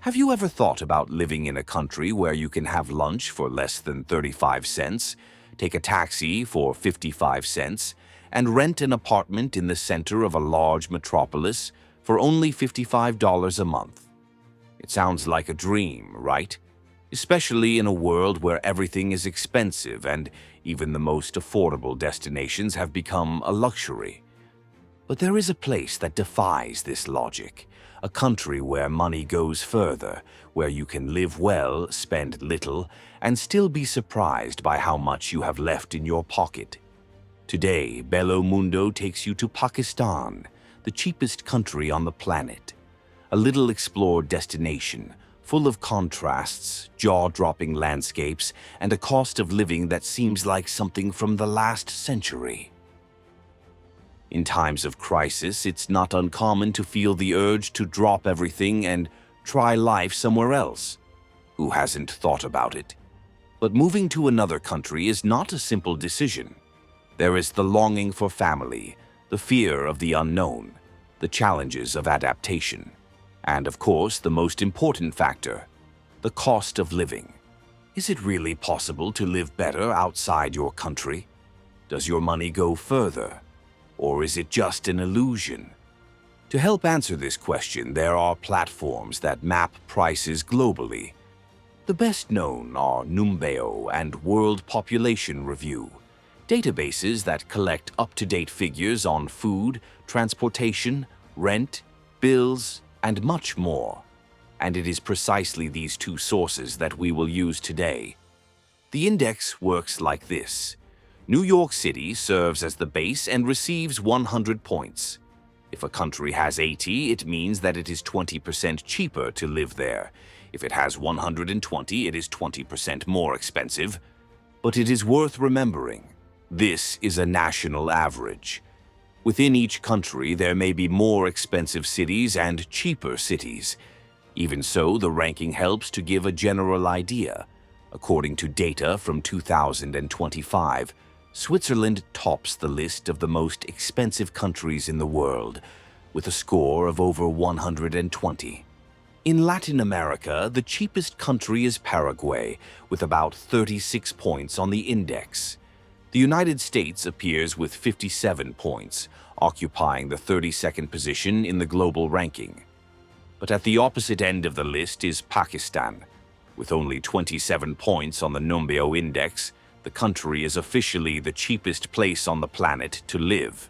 Have you ever thought about living in a country where you can have lunch for less than 35 cents, take a taxi for 55 cents, and rent an apartment in the center of a large metropolis for only $55 a month? It sounds like a dream, right? Especially in a world where everything is expensive and even the most affordable destinations have become a luxury. But there is a place that defies this logic, a country where money goes further, where you can live well, spend little, and still be surprised by how much you have left in your pocket. Today, Bello Mundo takes you to Pakistan, the cheapest country on the planet. A little explored destination, full of contrasts, jaw-dropping landscapes, and a cost of living that seems like something from the last century. In times of crisis, it's not uncommon to feel the urge to drop everything and try life somewhere else. Who hasn't thought about it? But moving to another country is not a simple decision. There is the longing for family, the fear of the unknown, the challenges of adaptation, and of course, the most important factor, the cost of living. Is it really possible to live better outside your country? Does your money go further? Or is it just an illusion? To help answer this question, there are platforms that map prices globally. The best known are Numbeo and World Population Review, databases that collect up-to-date figures on food, transportation, rent, bills, and much more. And it is precisely these two sources that we will use today. The index works like this. New York City serves as the base and receives 100 points. If a country has 80, it means that it is 20% cheaper to live there. If it has 120, it is 20% more expensive. But it is worth remembering, this is a national average. Within each country, there may be more expensive cities and cheaper cities. Even so, the ranking helps to give a general idea. According to data from 2025, Switzerland tops the list of the most expensive countries in the world, with a score of over 120. In Latin America, the cheapest country is Paraguay, with about 36 points on the index. The United States appears with 57 points, occupying the 32nd position in the global ranking. But at the opposite end of the list is Pakistan. With only 27 points on the Numbeo index, the country is officially the cheapest place on the planet to live.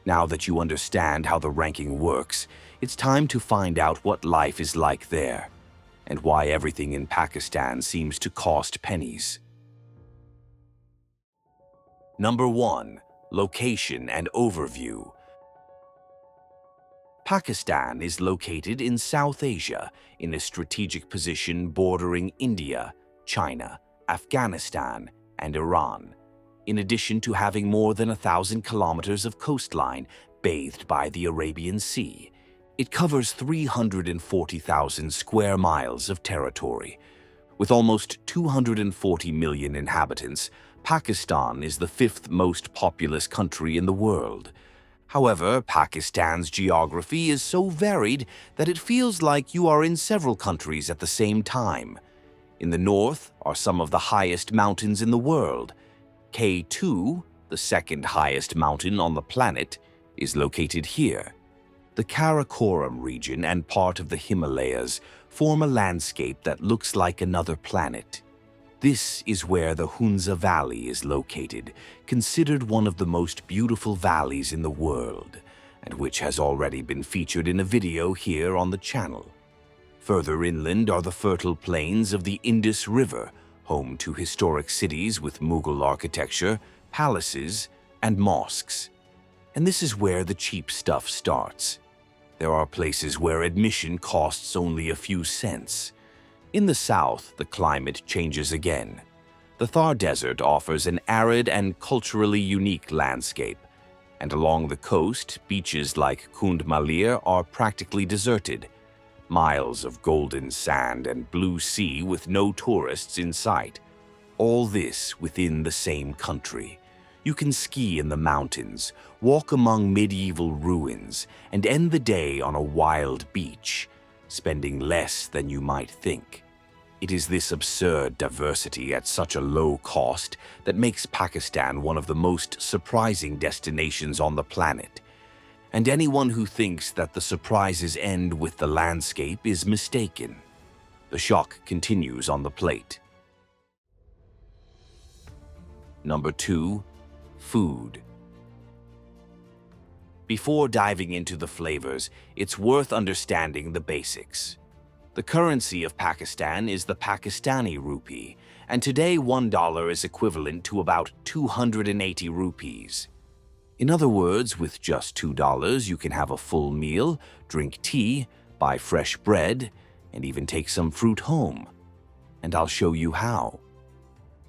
Now that you understand how the ranking works, it's time to find out what life is like there, and why everything in Pakistan seems to cost pennies. Number 1. Location and overview. Pakistan is located in South Asia, in a strategic position bordering India, China, Afghanistan, and Iran, in addition to having more than 1,000 kilometers of coastline bathed by the Arabian Sea. It covers 340,000 square miles of territory. With almost 240 million inhabitants, Pakistan is the 5th most populous country in the world. However, Pakistan's geography is so varied that it feels like you are in several countries at the same time. In the north are some of the highest mountains in the world. K2, the second highest mountain on the planet, is located here. The Karakoram region and part of the Himalayas form a landscape that looks like another planet. This is where the Hunza Valley is located, considered one of the most beautiful valleys in the world, and which has already been featured in a video here on the channel. Further inland are the fertile plains of the Indus River, home to historic cities with Mughal architecture, palaces, and mosques. And this is where the cheap stuff starts. There are places where admission costs only a few cents. In the south, the climate changes again. The Thar Desert offers an arid and culturally unique landscape, and along the coast, beaches like Kund Malir are practically deserted. Miles of golden sand and blue sea with no tourists in sight. All this within the same country. You can ski in the mountains, walk among medieval ruins, and end the day on a wild beach. spending less than you might think. It is this absurd diversity at such a low cost that makes Pakistan one of the most surprising destinations on the planet. And anyone who thinks that the surprises end with the landscape is mistaken. The shock continues on the plate. Number 2. Food. Before diving into the flavors, it's worth understanding the basics. The currency of Pakistan is the Pakistani rupee, and today $1 is equivalent to about 280 rupees. In other words, with just $2, you can have a full meal, drink tea, buy fresh bread, and even take some fruit home. And I'll show you how.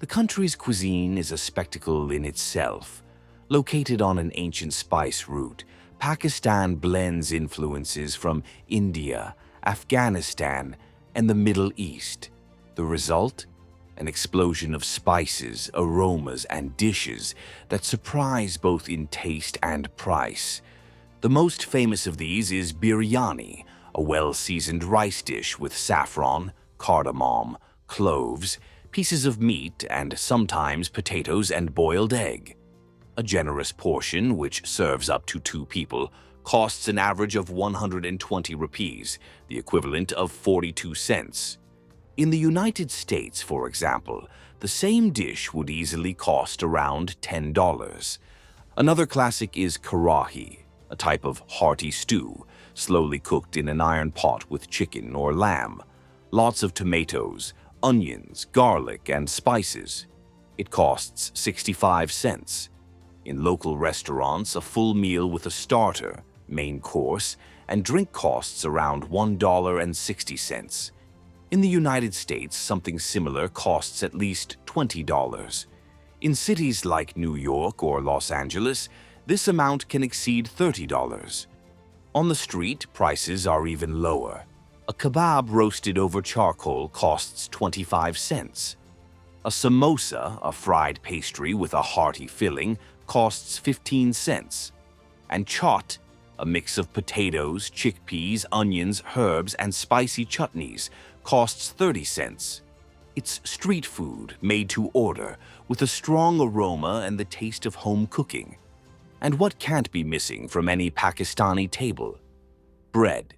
The country's cuisine is a spectacle in itself. Located on an ancient spice route, Pakistan blends influences from India, Afghanistan, and the Middle East. The result? An explosion of spices, aromas, and dishes that surprise both in taste and price. The most famous of these is biryani, a well-seasoned rice dish with saffron, cardamom, cloves, pieces of meat, and sometimes potatoes and boiled egg. A generous portion, which serves up to 2 people, costs an average of 120 rupees, the equivalent of 42 cents. In the United States, for example, the same dish would easily cost around $10. Another classic is karahi, a type of hearty stew, slowly cooked in an iron pot with chicken or lamb. Lots of tomatoes, onions, garlic, and spices. It costs 65 cents. In local restaurants, a full meal with a starter, main course, and drink costs around $1.60. In the United States, something similar costs at least $20. In cities like New York or Los Angeles, this amount can exceed $30. On the street, prices are even lower. A kebab roasted over charcoal costs 25 cents. A samosa, a fried pastry with a hearty filling, costs 15 cents. And chaat, a mix of potatoes, chickpeas, onions, herbs, and spicy chutneys, costs 30 cents. It's street food made to order, with a strong aroma and the taste of home cooking. And what can't be missing from any Pakistani table? Bread.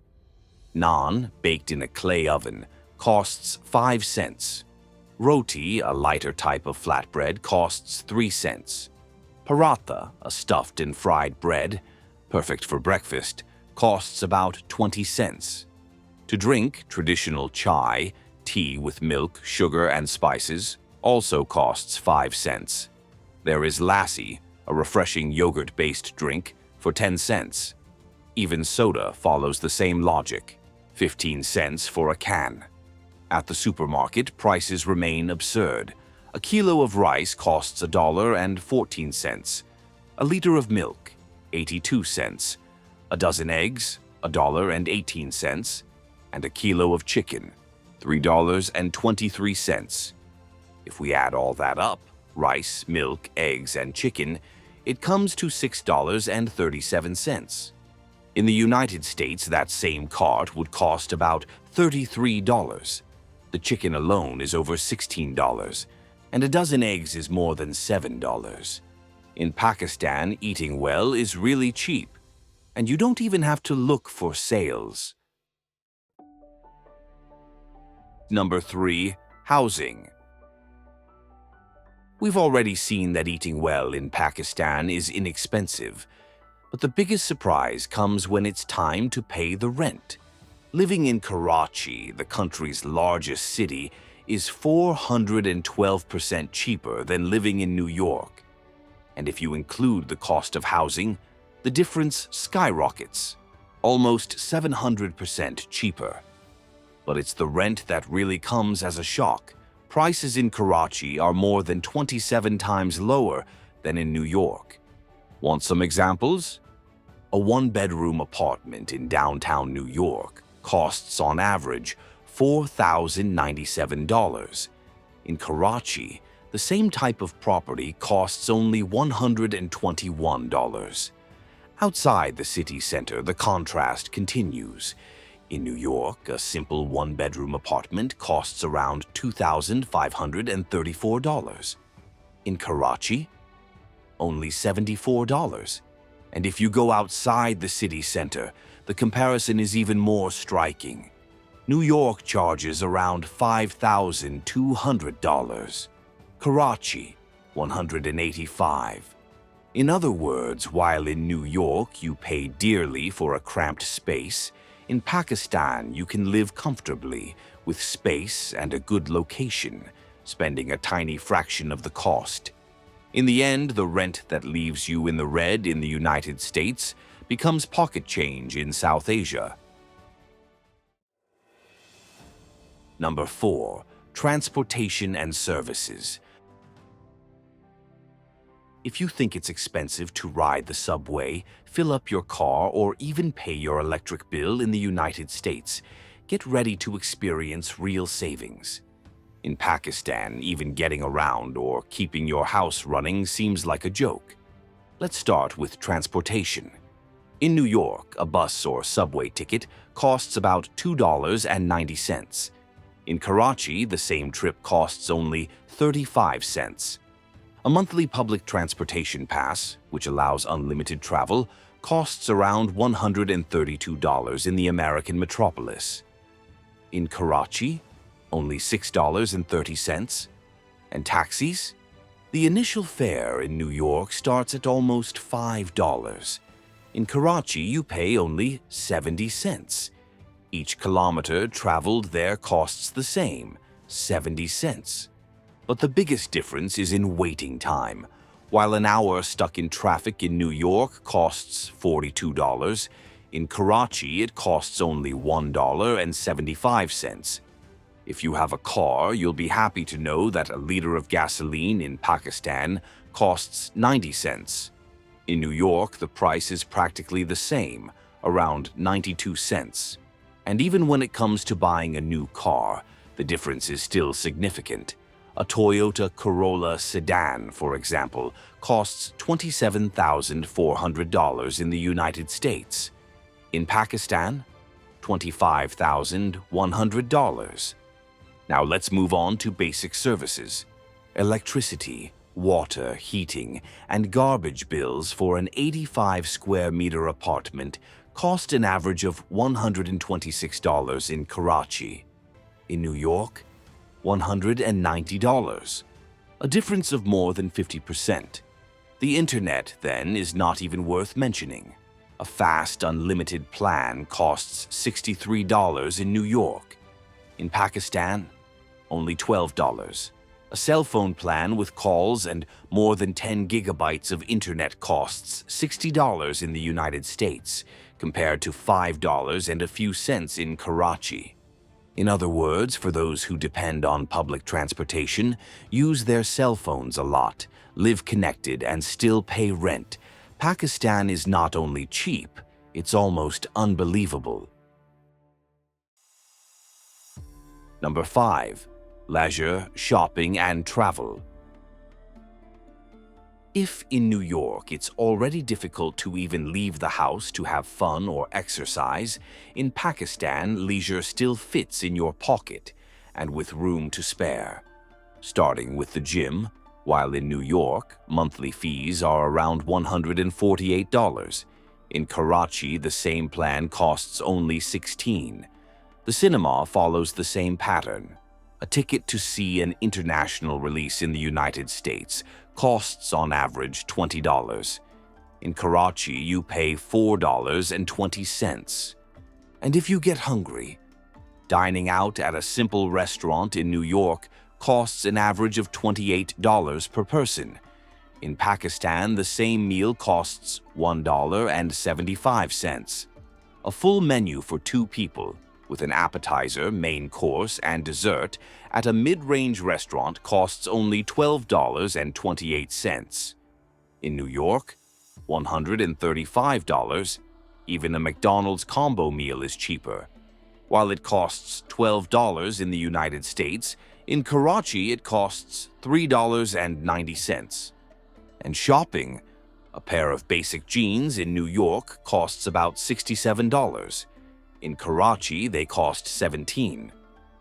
Naan, baked in a clay oven, costs 5 cents. Roti, a lighter type of flatbread, costs 3 cents. Paratha, a stuffed and fried bread, perfect for breakfast, costs about 20 cents. To drink, traditional chai, tea with milk, sugar, and spices, also costs 5 cents. There is lassi, a refreshing yogurt-based drink, for 10 cents. Even soda follows the same logic, 15 cents for a can. At the supermarket, prices remain absurd. A kilo of rice costs $1.14. A liter of milk, 82 cents. A dozen eggs, $1.18. And a kilo of chicken, $3.23. If we add all that up, rice, milk, eggs, and chicken, it comes to $6.37. In the United States, that same cart would cost about $33. The chicken alone is over $16, and a dozen eggs is more than $7. In Pakistan, eating well is really cheap, and you don't even have to look for sales. Number 3. Housing. We've already seen that eating well in Pakistan is inexpensive, but the biggest surprise comes when it's time to pay the rent. Living in Karachi, the country's largest city, is 412% cheaper than living in New York. And if you include the cost of housing, the difference skyrockets, almost 700% cheaper. But it's the rent that really comes as a shock. Prices in Karachi are more than 27 times lower than in New York. Want some examples? A one-bedroom apartment in downtown New York costs on average $4,097. In Karachi, the same type of property costs only $121. Outside the city center, the contrast continues. In New York, a simple one-bedroom apartment costs around $2,534. In Karachi, only $74. And if you go outside the city center, the comparison is even more striking. New York charges around $5,200. Karachi, $185. In other words, while in New York you pay dearly for a cramped space, in Pakistan you can live comfortably with space and a good location, spending a tiny fraction of the cost. In the end, the rent that leaves you in the red in the United States becomes pocket change in South Asia. Number 4. Transportation and services. If you think it's expensive to ride the subway, fill up your car, or even pay your electric bill in the United States, get ready to experience real savings. In Pakistan, even getting around or keeping your house running seems like a joke. Let's start with transportation. In New York, a bus or subway ticket costs about $2.90. In Karachi, the same trip costs only 35 cents. A monthly public transportation pass, which allows unlimited travel, costs around $132 in the American metropolis. In Karachi, only $6.30. And taxis? The initial fare in New York starts at almost $5. In Karachi, you pay only 70 cents. Each kilometer traveled there costs the same, 70 cents. But the biggest difference is in waiting time. While an hour stuck in traffic in New York costs $42, in Karachi it costs only $1.75. If you have a car, you'll be happy to know that a liter of gasoline in Pakistan costs 90 cents. In New York, the price is practically the same, around 92 cents. And even when it comes to buying a new car, the difference is still significant. A Toyota Corolla sedan, for example, costs $27,400 in the United States. In Pakistan, $25,100. Now let's move on to basic services. Electricity, water, heating, and garbage bills for an 85 square meter apartment cost an average of $126 in Karachi. In New York, $190, a difference of more than 50%. The internet, then, is not even worth mentioning. A fast, unlimited plan costs $63 in New York. In Pakistan, only $12. A cell phone plan with calls and more than 10 gigabytes of internet costs $60 in the United States, compared to $5 and a few cents in Karachi. In other words, for those who depend on public transportation, use their cell phones a lot, live connected, and still pay rent, Pakistan is not only cheap, it's almost unbelievable. Number 5. Leisure, shopping, and travel. If in New York it's already difficult to even leave the house to have fun or exercise, in Pakistan leisure still fits in your pocket and with room to spare. Starting with the gym, while in New York, monthly fees are around $148. In Karachi, the same plan costs only $16. The cinema follows the same pattern. A ticket to see an international release in the United States costs on average $20. In Karachi, you pay $4.20. And if you get hungry, dining out at a simple restaurant in New York costs an average of $28 per person. In Pakistan, the same meal costs $1.75. A full menu for 2 people, with an appetizer, main course, and dessert at a mid-range restaurant costs only $12.28. In New York, $135. Even a McDonald's combo meal is cheaper. While it costs $12 in the United States, in Karachi it costs $3.90. And shopping, a pair of basic jeans in New York costs about $67. In Karachi, they cost $17.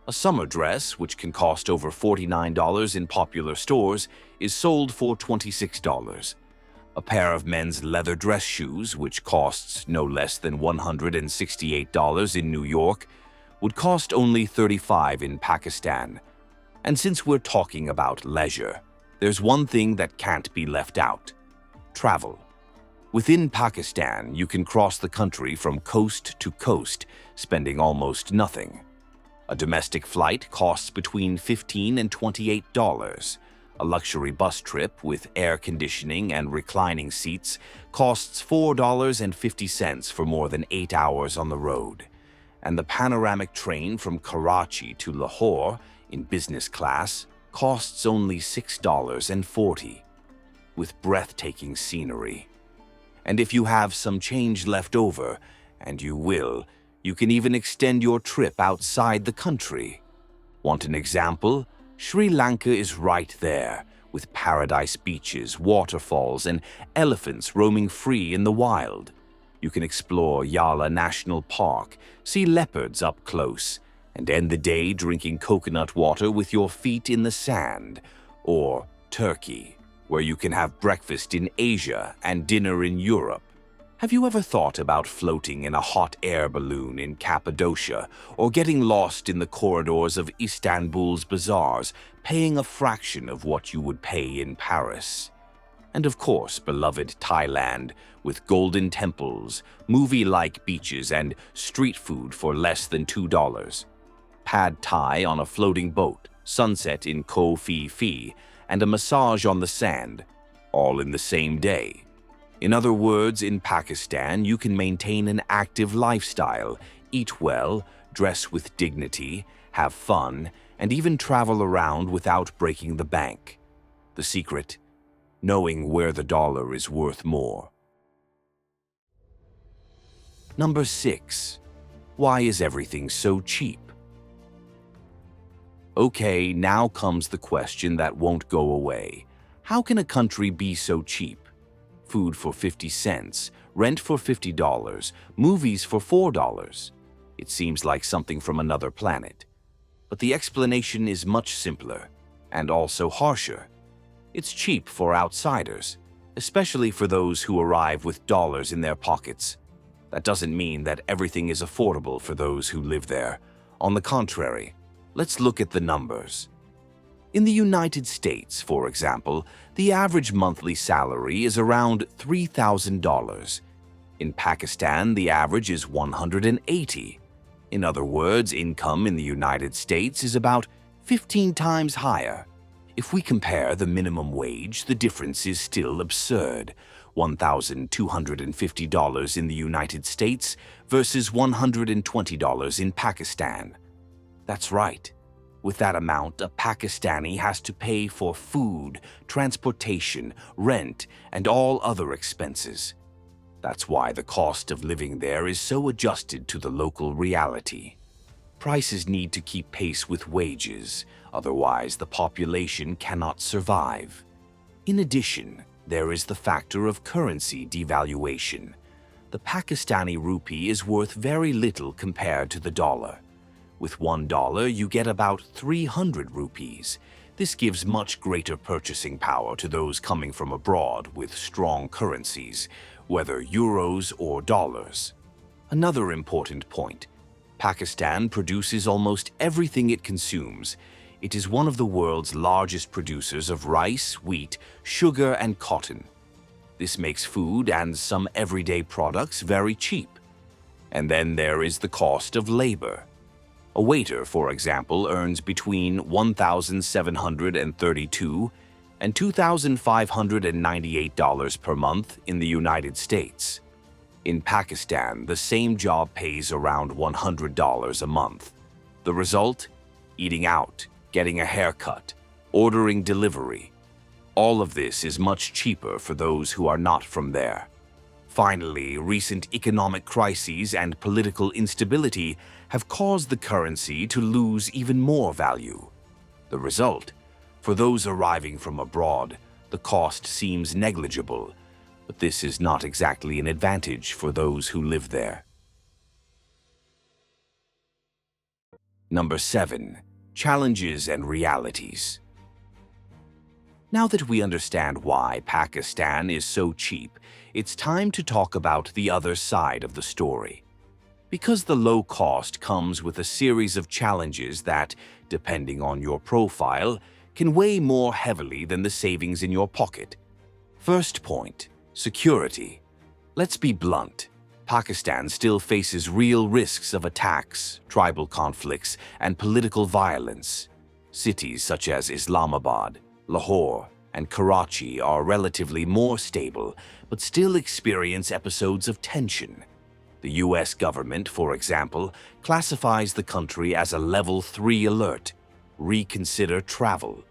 A summer dress, which can cost over $49 in popular stores, is sold for $26. A pair of men's leather dress shoes, which costs no less than $168 in New York, would cost only $35 in Pakistan. And since we're talking about leisure, there's one thing that can't be left out: travel. Within Pakistan, you can cross the country from coast to coast, spending almost nothing. A domestic flight costs between $15 and $28. A luxury bus trip with air conditioning and reclining seats costs $4.50 for more than 8 hours on the road. And the panoramic train from Karachi to Lahore in business class costs only $6.40, with breathtaking scenery. And if you have some change left over, and you will, you can even extend your trip outside the country. Want an example? Sri Lanka is right there, with paradise beaches, waterfalls, and elephants roaming free in the wild. You can explore Yala National Park, see leopards up close, and end the day drinking coconut water with your feet in the sand. Or Turkey, where you can have breakfast in Asia and dinner in Europe. Have you ever thought about floating in a hot air balloon in Cappadocia or getting lost in the corridors of Istanbul's bazaars, paying a fraction of what you would pay in Paris? And of course, beloved Thailand, with golden temples, movie-like beaches, and street food for less than $2. Pad Thai on a floating boat, sunset in Koh Phi Phi, and a massage on the sand, all in the same day. In other words, in Pakistan, you can maintain an active lifestyle, eat well, dress with dignity, have fun, and even travel around without breaking the bank. The secret? Knowing where the dollar is worth more. Number 6. Why is everything so cheap? Okay, now comes the question that won't go away. How can a country be so cheap? Food for 50 cents, rent for $50, movies for $4. It seems like something from another planet. But the explanation is much simpler, and also harsher. It's cheap for outsiders, especially for those who arrive with dollars in their pockets. That doesn't mean that everything is affordable for those who live there. On the contrary, let's look at the numbers. In the United States, for example, the average monthly salary is around $3,000. In Pakistan, the average is $180. In other words, income in the United States is about 15 times higher. If we compare the minimum wage, the difference is still absurd. $1,250 in the United States versus $120 in Pakistan. That's right. With that amount, a Pakistani has to pay for food, transportation, rent, and all other expenses. That's why the cost of living there is so adjusted to the local reality. Prices need to keep pace with wages, otherwise the population cannot survive. In addition, there is the factor of currency devaluation. The Pakistani rupee is worth very little compared to the dollar. With $1, you get about 300 rupees. This gives much greater purchasing power to those coming from abroad with strong currencies, whether euros or dollars. Another important point: Pakistan produces almost everything it consumes. It is one of the world's largest producers of rice, wheat, sugar, and cotton. This makes food and some everyday products very cheap. And then there is the cost of labor. A waiter, for example, earns between $1,732 and $2,598 per month in the United States. In Pakistan, the same job pays around $100 a month. The result? Eating out, getting a haircut, ordering delivery. All of this is much cheaper for those who are not from there. Finally, recent economic crises and political instability have caused the currency to lose even more value. The result? For those arriving from abroad, the cost seems negligible, but this is not exactly an advantage for those who live there. Number 7. Challenges and realities. Now that we understand why Pakistan is so cheap, it's time to talk about the other side of the story. Because the low cost comes with a series of challenges that, depending on your profile, can weigh more heavily than the savings in your pocket. First point, security. Let's be blunt. Pakistan still faces real risks of attacks, tribal conflicts, and political violence. Cities such as Islamabad, Lahore, and Karachi are relatively more stable, but still experience episodes of tension. The US government, for example, classifies the country as a Level 3 alert. Reconsider travel.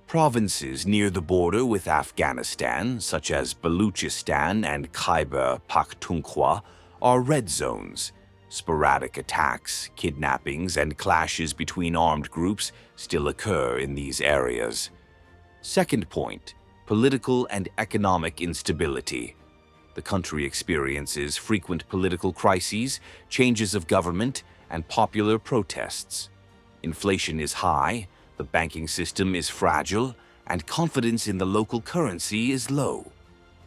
Provinces near the border with Afghanistan, such as Baluchistan and Khyber Pakhtunkhwa, are red zones. Sporadic attacks, kidnappings, and clashes between armed groups still occur in these areas. Second point, political and economic instability. The country experiences frequent political crises, changes of government, and popular protests. Inflation is high, the banking system is fragile, and confidence in the local currency is low.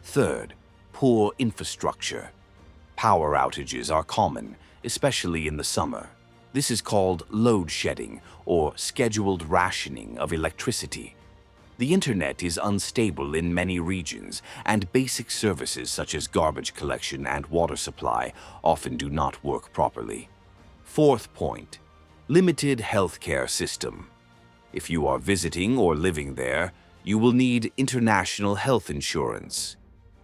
Third, poor infrastructure. Power outages are common, especially in the summer. This is called load shedding or scheduled rationing of electricity. The internet is unstable in many regions, and basic services such as garbage collection and water supply often do not work properly. Fourth point, limited healthcare system. If you are visiting or living there, you will need international health insurance.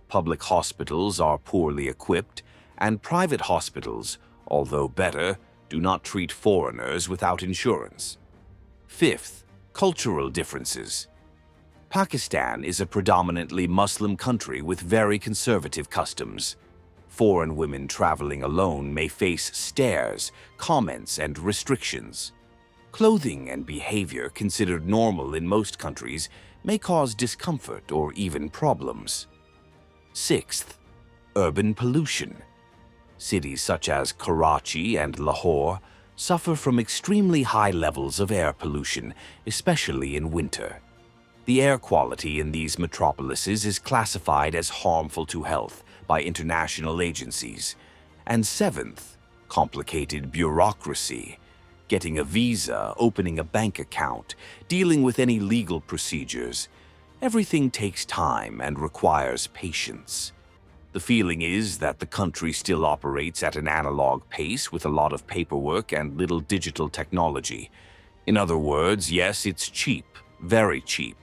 Public hospitals are poorly equipped, and private hospitals, although better, do not treat foreigners without insurance. Fifth, cultural differences. Pakistan is a predominantly Muslim country with very conservative customs. Foreign women traveling alone may face stares, comments, and restrictions. Clothing and behavior considered normal in most countries may cause discomfort or even problems. Sixth, urban pollution. Cities such as Karachi and Lahore suffer from extremely high levels of air pollution, especially in winter. The air quality in these metropolises is classified as harmful to health by international agencies. And seventh, complicated bureaucracy. Getting a visa, opening a bank account, dealing with any legal procedures. Everything takes time and requires patience. The feeling is that the country still operates at an analog pace with a lot of paperwork and little digital technology. In other words, yes, it's cheap, very cheap.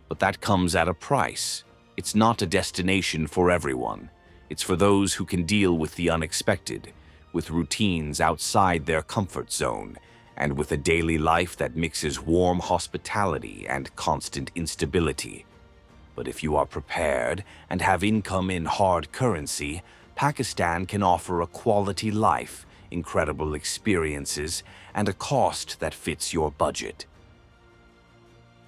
But that comes at a price. It's not a destination for everyone. It's for those who can deal with the unexpected, with routines outside their comfort zone, and with a daily life that mixes warm hospitality and constant instability. But if you are prepared and have income in hard currency, Pakistan can offer a quality life, incredible experiences, and a cost that fits your budget.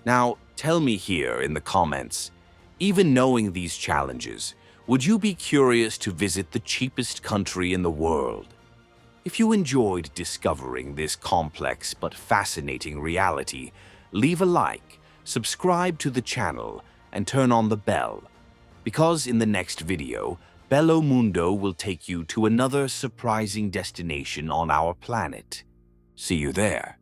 Now, tell me here in the comments, even knowing these challenges, would you be curious to visit the cheapest country in the world? If you enjoyed discovering this complex but fascinating reality, leave a like, subscribe to the channel, and turn on the bell. Because in the next video, Bello Mundo will take you to another surprising destination on our planet. See you there.